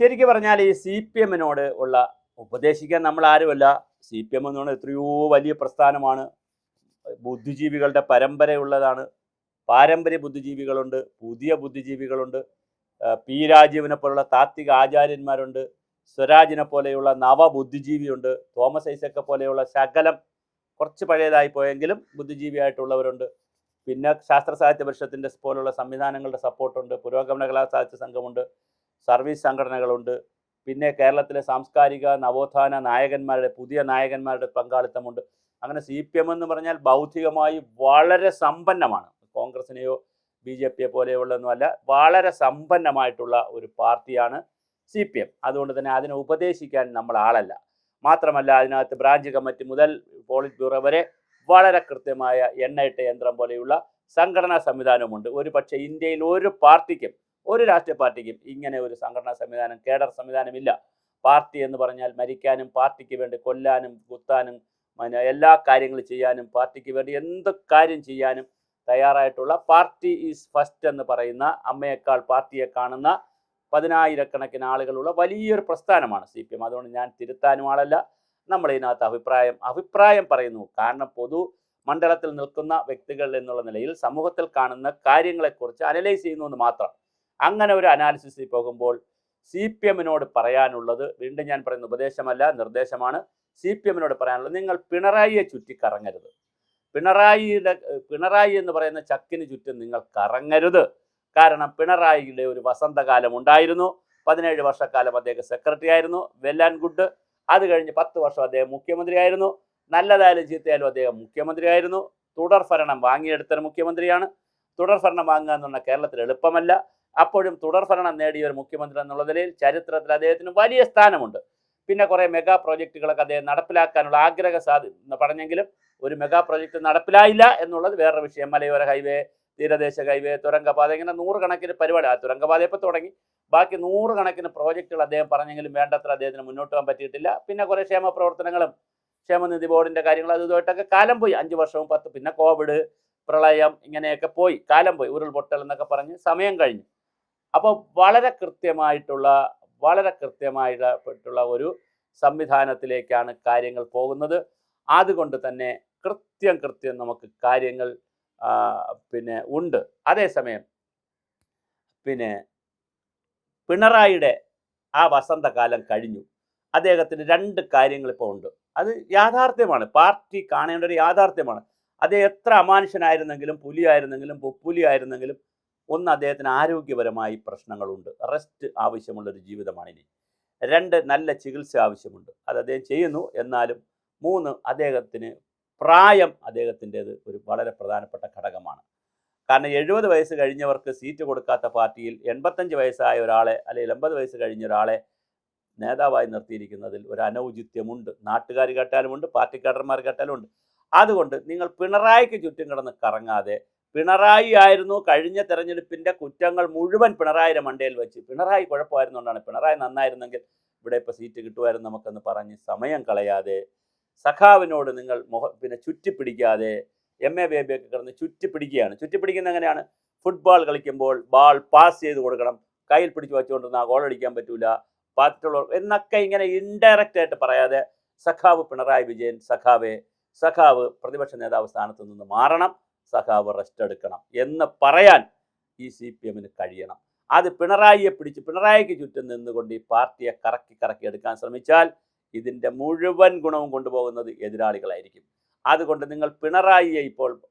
ശരിക്കും പറഞ്ഞാൽ ഈ സി പി എമ്മിനോട് ഉള്ള ഉപദേശിക്കാൻ നമ്മൾ ആരുമല്ല. സി പി എം എന്ന് പറഞ്ഞാൽ എത്രയോ വലിയ പ്രസ്ഥാനമാണ്. ബുദ്ധിജീവികളുടെ പരമ്പരയുള്ളതാണ്. പാരമ്പര്യ ബുദ്ധിജീവികളുണ്ട്, പുതിയ ബുദ്ധിജീവികളുണ്ട്. പി രാജീവിനെ പോലുള്ള താത്വിക ആചാര്യന്മാരുണ്ട്, സ്വരാജിനെ പോലെയുള്ള നവബുദ്ധിജീവിയുണ്ട്, തോമസ് ഐസക്കെ പോലെയുള്ള ശകലം കുറച്ച് പഴയതായി പോയെങ്കിലും ബുദ്ധിജീവിയായിട്ടുള്ളവരുണ്ട്. പിന്നെ ശാസ്ത്ര സാഹിത്യ പരിഷത്തിൻ്റെ പോലുള്ള സംവിധാനങ്ങളുടെ സപ്പോർട്ടുണ്ട്, പുരോഗമന കലാ സാഹിത്യ സംഘമുണ്ട്, സർവീസ് സംഘടനകളുണ്ട്. പിന്നെ കേരളത്തിലെ സാംസ്കാരിക നവോത്ഥാന നായകന്മാരുടെ പുതിയ നായകന്മാരുടെ പങ്കാളിത്തമുണ്ട്. അങ്ങനെ സി പി എം എന്ന് പറഞ്ഞാൽ ബൗദ്ധികമായി വളരെ സമ്പന്നമാണ്. കോൺഗ്രസിനെയോ ബി ജെ പിയെ പോലെയുള്ളതൊന്നുമല്ല, വളരെ സമ്പന്നമായിട്ടുള്ള ഒരു പാർട്ടിയാണ് സി പി എം. അതുകൊണ്ട് തന്നെ അതിനെ ഉപദേശിക്കാൻ നമ്മൾ ആളല്ല. മാത്രമല്ല അതിനകത്ത് ബ്രാഞ്ച് കമ്മിറ്റി മുതൽ പോളിറ്റ് ബ്യൂറോ വരെ വളരെ കൃത്യമായ എണ്ണയിട്ട യന്ത്രം പോലെയുള്ള സംഘടനാ സംവിധാനമുണ്ട്. ഒരു പക്ഷേ ഇന്ത്യയിൽ ഒരു പാർട്ടിക്കും, ഒരു രാഷ്ട്രീയ പാർട്ടിക്കും ഇങ്ങനെ ഒരു സംഘടനാ സംവിധാനം, കേഡർ സംവിധാനമില്ല. പാർട്ടി എന്ന് പറഞ്ഞാൽ മരിക്കാനും പാർട്ടിക്ക് വേണ്ടി കൊല്ലാനും കുത്താനും എല്ലാ കാര്യങ്ങളും ചെയ്യാനും പാർട്ടിക്ക് വേണ്ടി എന്ത് കാര്യം ചെയ്യാനും തയ്യാറായിട്ടുള്ള പാർട്ടി ഈസ് ഫസ്റ്റ് എന്ന് പറയുന്ന അമ്മയേക്കാൾ പാർട്ടിയെ കാണുന്ന പതിനായിരക്കണക്കിന് ആളുകളുള്ള വലിയൊരു പ്രസ്ഥാനമാണ് സി പി എം. അതുകൊണ്ട് ഞാൻ തിരുത്താനും ആളല്ല. നമ്മൾ ഇതിനകത്ത് അഭിപ്രായം പറയുന്നു. കാരണം പൊതു മണ്ഡലത്തിൽ നിൽക്കുന്ന വ്യക്തികൾ എന്നുള്ള നിലയിൽ സമൂഹത്തിൽ കാണുന്ന കാര്യങ്ങളെക്കുറിച്ച് അനലൈസ് ചെയ്യുന്നു എന്ന് മാത്രം. അങ്ങനെ ഒരു അനാലിസിസിൽ പോകുമ്പോൾ സി പി എമ്മിനോട് പറയാനുള്ളത്, വീണ്ടും ഞാൻ പറയുന്ന ഉപദേശമല്ല നിർദ്ദേശമാണ്, സി പി എമ്മിനോട് പറയാനുള്ളത്, നിങ്ങൾ പിണറായിയെ ചുറ്റി കറങ്ങരുത്. പിണറായി എന്ന് പറയുന്ന ചക്കിന് ചുറ്റും നിങ്ങൾ കറങ്ങരുത്. കാരണം പിണറായിയുടെ ഒരു വസന്തകാലം ഉണ്ടായിരുന്നു. 17 വർഷക്കാലം അദ്ദേഹം സെക്രട്ടറി ആയിരുന്നു, വെൽ ആൻഡ് ഗുഡ്. അത് കഴിഞ്ഞ് 10 വർഷം അദ്ദേഹം മുഖ്യമന്ത്രിയായിരുന്നു. നല്ലതായാലും ചീത്തയായാലും അദ്ദേഹം മുഖ്യമന്ത്രിയായിരുന്നു. തുടർഭരണം വാങ്ങിയെടുത്തൊരു മുഖ്യമന്ത്രിയാണ്. തുടർഭരണം വാങ്ങുക എന്ന് പറഞ്ഞാൽ കേരളത്തിൽ എളുപ്പമല്ല. അപ്പോഴും തുടർഭരണം നേടിയ ഒരു മുഖ്യമന്ത്രി എന്നുള്ള നിലയിൽ ചരിത്രത്തിൽ അദ്ദേഹത്തിന് വലിയ സ്ഥാനമുണ്ട്. പിന്നെ കുറേ മെഗാ പ്രോജക്റ്റുകളൊക്കെ അദ്ദേഹം നടപ്പിലാക്കാനുള്ള ആഗ്രഹ പറഞ്ഞെങ്കിലും ഒരു മെഗാ പ്രോജക്റ്റ് നടപ്പിലായില്ല എന്നുള്ളത് വേറൊരു വിഷയം. മലയോര ഹൈവേ, തീരദേശ ഹൈവേ, തുരങ്കപാത, ഇങ്ങനെ 100 കണക്കിന് പരിപാടി. ആ തുരങ്കപാത ഇപ്പോൾ തുടങ്ങി. ബാക്കി 100 കണക്കിന് പ്രോജക്റ്റുകൾ അദ്ദേഹം പറഞ്ഞെങ്കിലും വേണ്ടത്ര അദ്ദേഹത്തിന് മുന്നോട്ട് പോകാൻ പറ്റിയിട്ടില്ല. പിന്നെ കുറേ ക്ഷേമ പ്രവർത്തനങ്ങളും ക്ഷേമനിധി ബോർഡിൻ്റെ കാര്യങ്ങൾ അതുമായിട്ടൊക്കെ കാലം പോയി. 5 വർഷവും 10, പിന്നെ കോവിഡ്, പ്രളയം, ഇങ്ങനെയൊക്കെ പോയി, കാലം പോയി. ഉരുൾപൊട്ടൽ എന്നൊക്കെ പറഞ്ഞ് സമയം കഴിഞ്ഞു. അപ്പോൾ വളരെ കൃത്യമായിട്ടുള്ള ഒരു സംവിധാനത്തിലേക്കാണ് കാര്യങ്ങൾ പോകുന്നത്. അതുകൊണ്ട് തന്നെ കൃത്യം നമുക്ക് കാര്യങ്ങൾ പിന്നെ ഉണ്ട്. അതേസമയം പിന്നെ പിണറായിയുടെ ആ വസന്തകാലം കഴിഞ്ഞു. അദ്ദേഹത്തിന് 2 കാര്യങ്ങൾ ഇപ്പോൾ ഉണ്ട്. അത് യാഥാർത്ഥ്യമാണ്, പാർട്ടി കാണേണ്ട ഒരു യാഥാർത്ഥ്യമാണ്. അദ്ദേഹം എത്ര അമാനുഷനായിരുന്നെങ്കിലും, പുലിയായിരുന്നെങ്കിലും, പുലിയായിരുന്നെങ്കിലും ഒന്ന്, അദ്ദേഹത്തിന് ആരോഗ്യപരമായി പ്രശ്നങ്ങളുണ്ട്. റെസ്റ്റ് ആവശ്യമുള്ളൊരു ജീവിതമാണ് ഇനി. 2, നല്ല ചികിത്സ ആവശ്യമുണ്ട്. അത് അദ്ദേഹം ചെയ്യുന്നു. എന്നാലും 3, അദ്ദേഹത്തിന് പ്രായം അദ്ദേഹത്തിൻ്റേത് ഒരു വളരെ പ്രധാനപ്പെട്ട ഘടകമാണ്. കാരണം 70 വയസ്സ് കഴിഞ്ഞവർക്ക് സീറ്റ് കൊടുക്കാത്ത പാർട്ടിയിൽ 85 വയസ്സായ ഒരാളെ, അല്ലെങ്കിൽ 80 വയസ്സ് കഴിഞ്ഞ ഒരാളെ നേതാവായി നിർത്തിയിരിക്കുന്നതിൽ ഒരു അനൗചിത്യമുണ്ട്. നാട്ടുകാർ കേട്ടാലുമുണ്ട്, പാർട്ടി കേഡർമാർ കേട്ടാലുമുണ്ട്. അതുകൊണ്ട് നിങ്ങൾ പിണറായിക്ക് ചുറ്റും കിടന്ന് കറങ്ങാതെ, പിണറായി ആയിരുന്നു കഴിഞ്ഞ തെരഞ്ഞെടുപ്പിൻ്റെ കുറ്റങ്ങൾ മുഴുവൻ പിണറായിയുടെ മണ്ടയിൽ വെച്ച്, പിണറായി കുഴപ്പമായിരുന്നുകൊണ്ടാണ്, പിണറായി നന്നായിരുന്നെങ്കിൽ ഇവിടെ ഇപ്പോൾ സീറ്റ് കിട്ടുമായിരുന്നു നമുക്കെന്ന് പറഞ്ഞ് സമയം കളയാതെ, സഖാവിനോട് നിങ്ങൾ ചുറ്റിപ്പിടിക്കാതെ, എം എ ബേബിയൊക്കെ കിടന്ന് ചുറ്റിപ്പിടിക്കുന്ന എങ്ങനെയാണ്? ഫുട്ബോൾ കളിക്കുമ്പോൾ ബാൾ പാസ് ചെയ്ത് കൊടുക്കണം, കയ്യിൽ പിടിച്ച് വെച്ചുകൊണ്ടിരുന്നാൽ ഗോൾ അടിക്കാൻ പറ്റൂല, മറ്റുള്ളവർ എന്നൊക്കെ ഇങ്ങനെ ഇൻഡയറക്റ്റ് ആയിട്ട് പറയാതെ, സഖാവ് പിണറായി വിജയൻ സഖാവ് പ്രതിപക്ഷ നേതാവ് സ്ഥാനത്ത് നിന്ന് മാറണം, സഖാവ് റെസ്റ്റ് എടുക്കണം എന്ന് പറയാൻ ഈ സി പി എമ്മിന് കഴിയണം. അത് പിണറായിക്ക് ചുറ്റും നിന്നുകൊണ്ട് ഈ പാർട്ടിയെ കറക്കി എടുക്കാൻ ശ്രമിച്ചാൽ ഇതിൻ്റെ മുഴുവൻ ഗുണവും കൊണ്ടുപോകുന്നത് എതിരാളികളായിരിക്കും. അതുകൊണ്ട് നിങ്ങൾ പിണറായിയെ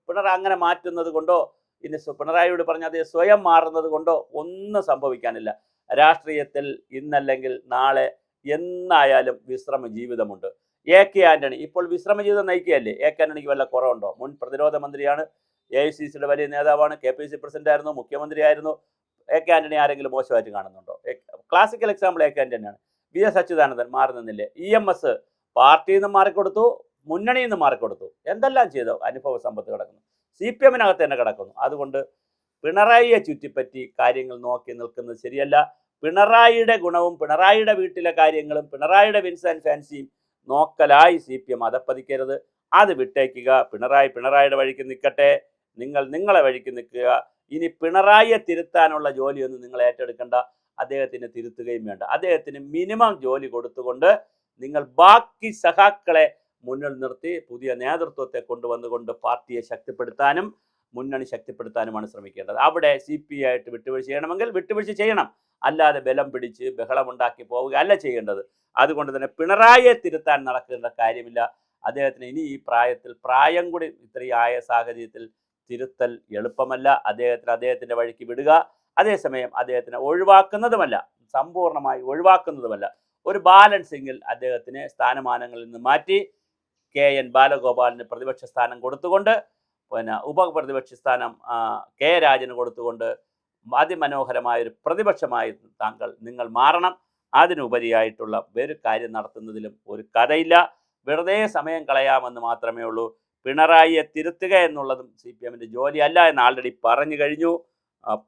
പിണറായി അങ്ങനെ മാറ്റുന്നത് കൊണ്ടോ, ഇനി പിണറായിയോട് പറഞ്ഞാൽ അത് സ്വയം മാറുന്നത് കൊണ്ടോ ഒന്നും സംഭവിക്കാനില്ല. രാഷ്ട്രീയത്തിൽ ഇന്നല്ലെങ്കിൽ നാളെ എന്നായാലും വിശ്രമ ജീവിതമുണ്ട്. എ കെ ആൻ്റണി ഇപ്പോൾ വിശ്രമ ജീവിതം നയിക്കുകയല്ലേ? എ കെ ആൻ്റണിക്ക് വല്ല കുറവുണ്ടോ? മുൻ പ്രതിരോധ മന്ത്രിയാണ്, AICCയുടെ വലിയ നേതാവാണ്, KPCC പ്രസിഡന്റായിരുന്നു, മുഖ്യമന്ത്രിയായിരുന്നു. എ കെ ആൻ്റണി ആരെങ്കിലും മോശമായിട്ട് കാണുന്നുണ്ടോ? ക്ലാസിക്കൽ എക്സാമ്പിൾ എ കെ ആൻ്റണിയാണ്. VS അച്യുതാനന്ദൻ മാറി നിന്നില്ലേ? EMS പാർട്ടിയിൽ നിന്ന് മാറിക്കൊടുത്തു, മുന്നണിയിൽ നിന്ന് മാറിക്കൊടുത്തു, എന്തെല്ലാം ചെയ്തോ? അനുഭവ സമ്പത്ത് കിടക്കുന്നു, CPM തന്നെ കിടക്കുന്നു. അതുകൊണ്ട് പിണറായിയെ ചുറ്റിപ്പറ്റി കാര്യങ്ങൾ നോക്കി നിൽക്കുന്നത് ശരിയല്ല. പിണറായിയുടെ ഗുണവും പിണറായിയുടെ വീട്ടിലെ കാര്യങ്ങളും പിണറായിയുടെ വിൻസ് ആൻഡ് ഫാൻസിയും നോക്കലായി CPM അതപ്പതിക്കരുത്. അത് വിട്ടേക്കുക. പിണറായിയുടെ വഴിക്ക് നിൽക്കട്ടെ, നിങ്ങളെ വഴിക്ക് നിൽക്കുക. ഇനി പിണറായിയെ തിരുത്താനുള്ള ജോലിയൊന്നും നിങ്ങൾ ഏറ്റെടുക്കണ്ട. അദ്ദേഹത്തിന് തിരുത്തുകയും വേണ്ട. അദ്ദേഹത്തിന് മിനിമം ജോലി കൊടുത്തുകൊണ്ട് നിങ്ങൾ ബാക്കി സഖാക്കളെ മുന്നിൽ നിർത്തി പുതിയ നേതൃത്വത്തെ കൊണ്ടുവന്നുകൊണ്ട് പാർട്ടിയെ ശക്തിപ്പെടുത്താനും മുന്നണി ശക്തിപ്പെടുത്താനുമാണ് ശ്രമിക്കേണ്ടത്. അവിടെ CPI ആയിട്ട് വിട്ടുവീഴ്ച ചെയ്യണമെങ്കിൽ വിട്ടുവീഴ്ച ചെയ്യണം, അല്ലാതെ ബലം പിടിച്ച് ബഹളമുണ്ടാക്കി പോവുക അല്ല ചെയ്യേണ്ടത്. അതുകൊണ്ട് തന്നെ പിണറായിയെ തിരുത്താൻ നടക്കേണ്ട കാര്യമില്ല. അദ്ദേഹത്തിന് ഇനി ഈ പ്രായത്തിൽ, പ്രായം കൂടി ഇത്രയും ആയ സാഹചര്യത്തിൽ തിരുത്തൽ എളുപ്പമല്ല. അദ്ദേഹത്തിൻ്റെ വഴിക്ക് വിടുക. അതേസമയം അദ്ദേഹത്തിനെ ഒഴിവാക്കുന്നതുമല്ല, സമ്പൂർണ്ണമായി ഒഴിവാക്കുന്നതുമല്ല. ഒരു ബാലൻസിങ്ങിൽ അദ്ദേഹത്തിന് സ്ഥാനമാനങ്ങളിൽ നിന്ന് മാറ്റി KN ബാലഗോപാലിന് പ്രതിപക്ഷ സ്ഥാനം കൊടുത്തുകൊണ്ട്, പിന്നെ ഉപപ്രതിപക്ഷ സ്ഥാനം K രാജന് കൊടുത്തുകൊണ്ട് അതിമനോഹരമായൊരു പ്രതിപക്ഷമായി നിങ്ങൾ മാറണം. അതിനുപരിയായിട്ടുള്ള ഒരു കാര്യം നടത്തുന്നതിലും ഒരു കഥയില്ല. വെറുതെ സമയം കളയാമെന്ന് മാത്രമേ ഉള്ളൂ. പിണറായിയെ തിരുത്തുക എന്നുള്ളതും CPMൻ്റെ ജോലിയല്ല എന്ന് ആൾറെഡി പറഞ്ഞു കഴിഞ്ഞു.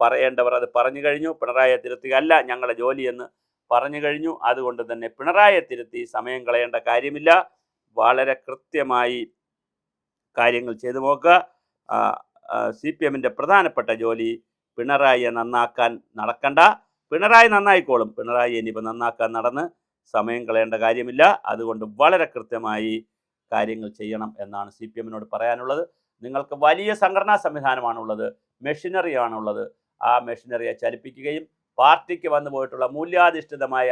പറയേണ്ടവർ അത് പറഞ്ഞു കഴിഞ്ഞു. പിണറായിയെ തിരുത്തുക അല്ല ഞങ്ങളുടെ ജോലിയെന്ന് പറഞ്ഞു കഴിഞ്ഞു. അതുകൊണ്ട് തന്നെ പിണറായിയെ തിരുത്തി സമയം കളയേണ്ട കാര്യമില്ല. വളരെ കൃത്യമായി കാര്യങ്ങൾ ചെയ്തു നോക്കുക. CPMൻ്റെ പ്രധാനപ്പെട്ട ജോലി പിണറായിയെ നന്നാക്കാൻ നടക്കണ്ട. പിണറായി നന്നായിക്കോളും. പിണറായി ഇനിയിപ്പോൾ നന്നാക്കാൻ നടന്ന് സമയം കളയേണ്ട കാര്യമില്ല. അതുകൊണ്ട് വളരെ കൃത്യമായി കാര്യങ്ങൾ ചെയ്യണം എന്നാണ് CPMനോട് പറയാനുള്ളത്. നിങ്ങൾക്ക് വലിയ സംഘടനാ സംവിധാനമാണുള്ളത്, മെഷീനറിയാണുള്ളത്. ആ മെഷീനറിയെ ചലിപ്പിക്കുകയും പാർട്ടിക്ക് വന്നു പോയിട്ടുള്ള മൂല്യാധിഷ്ഠിതമായ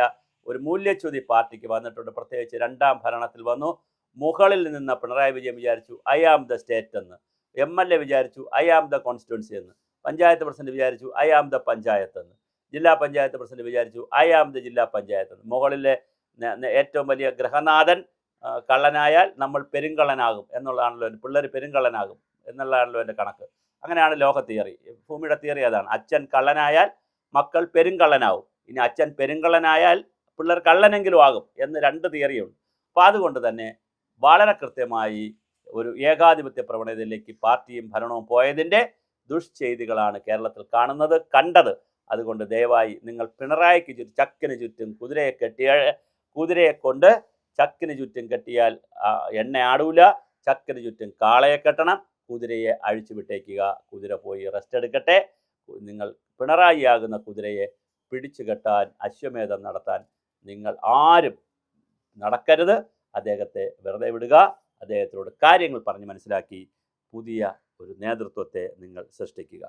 ഒരു മൂല്യച്യുതി പാർട്ടിക്ക് വന്നിട്ടുണ്ട്. പ്രത്യേകിച്ച് രണ്ടാം ഭരണത്തിൽ വന്നു. മുകളിൽ നിന്ന് പിണറായി വിജയൻ വിചാരിച്ചു ഐ ആം ദ സ്റ്റേറ്റ് എന്ന്, MLA വിചാരിച്ചു ഐ ആം ദ കോൺസ്റ്റിറ്റ്യുവൻസി എന്ന്, പഞ്ചായത്ത് പ്രസിഡന്റ് വിചാരിച്ചു ഐ ആം ദ പഞ്ചായത്ത് എന്ന്, ജില്ലാ പഞ്ചായത്ത് പ്രസിഡന്റ് വിചാരിച്ചു ഐ ആം ദ ജില്ലാ പഞ്ചായത്ത് എന്ന്. മുകളിലെ ഏറ്റവും വലിയ ഗ്രഹനാഥൻ കള്ളനായാൽ നമ്മൾ പെരുങ്കള്ളനാകും എന്നുള്ളതാണല്ലോ, പിള്ളേർ പെരുങ്കള്ളനാകും എന്നുള്ളതാണല്ലോ എൻ്റെ കണക്ക്. അങ്ങനെയാണ് ലോക തിയറി, ഭൂമിയുടെ തിയറി അതാണ്. അച്ഛൻ കള്ളനായാൽ മക്കൾ പെരുങ്കള്ളനാവും. ഇനി അച്ഛൻ പെരുങ്കള്ളനായാൽ പിള്ളേർ കള്ളനെങ്കിലും ആകും എന്ന് രണ്ട് തിയറിയുണ്ട്. അപ്പോൾ അതുകൊണ്ട് തന്നെ വളരെ കൃത്യമായി ഒരു ഏകാധിപത്യ പ്രവണതയിലേക്ക് പാർട്ടിയും ഭരണവും പോയതിൻ്റെ ദുഷ്ചെയ്തികളാണ് കേരളത്തിൽ കണ്ടത്. അതുകൊണ്ട് ദയവായി നിങ്ങൾ പിണറായിക്ക് ചുറ്റും ചക്കിന് ചുറ്റും കുതിരയെ കൊണ്ട് ചക്കിന് ചുറ്റും കെട്ടിയാൽ എണ്ണ ആടൂല. ചക്കിന് ചുറ്റും കാളയെ കെട്ടണം, കുതിരയെ അഴിച്ചു വിട്ടേക്കുക. കുതിര പോയി റെസ്റ്റ് എടുക്കട്ടെ. നിങ്ങൾ പിണറായിയാകുന്ന കുതിരയെ പിടിച്ചു കെട്ടാൻ, അശ്വമേധം നടത്താൻ നിങ്ങൾ ആരും നടക്കരുത്. അദ്ദേഹത്തെ വെറുതെ വിടുക. അദ്ദേഹത്തോട് കാര്യങ്ങൾ പറഞ്ഞ് മനസ്സിലാക്കി പുതിയ ഒരു നേതൃത്വത്തെ നിങ്ങൾ സൃഷ്ടിക്കുക.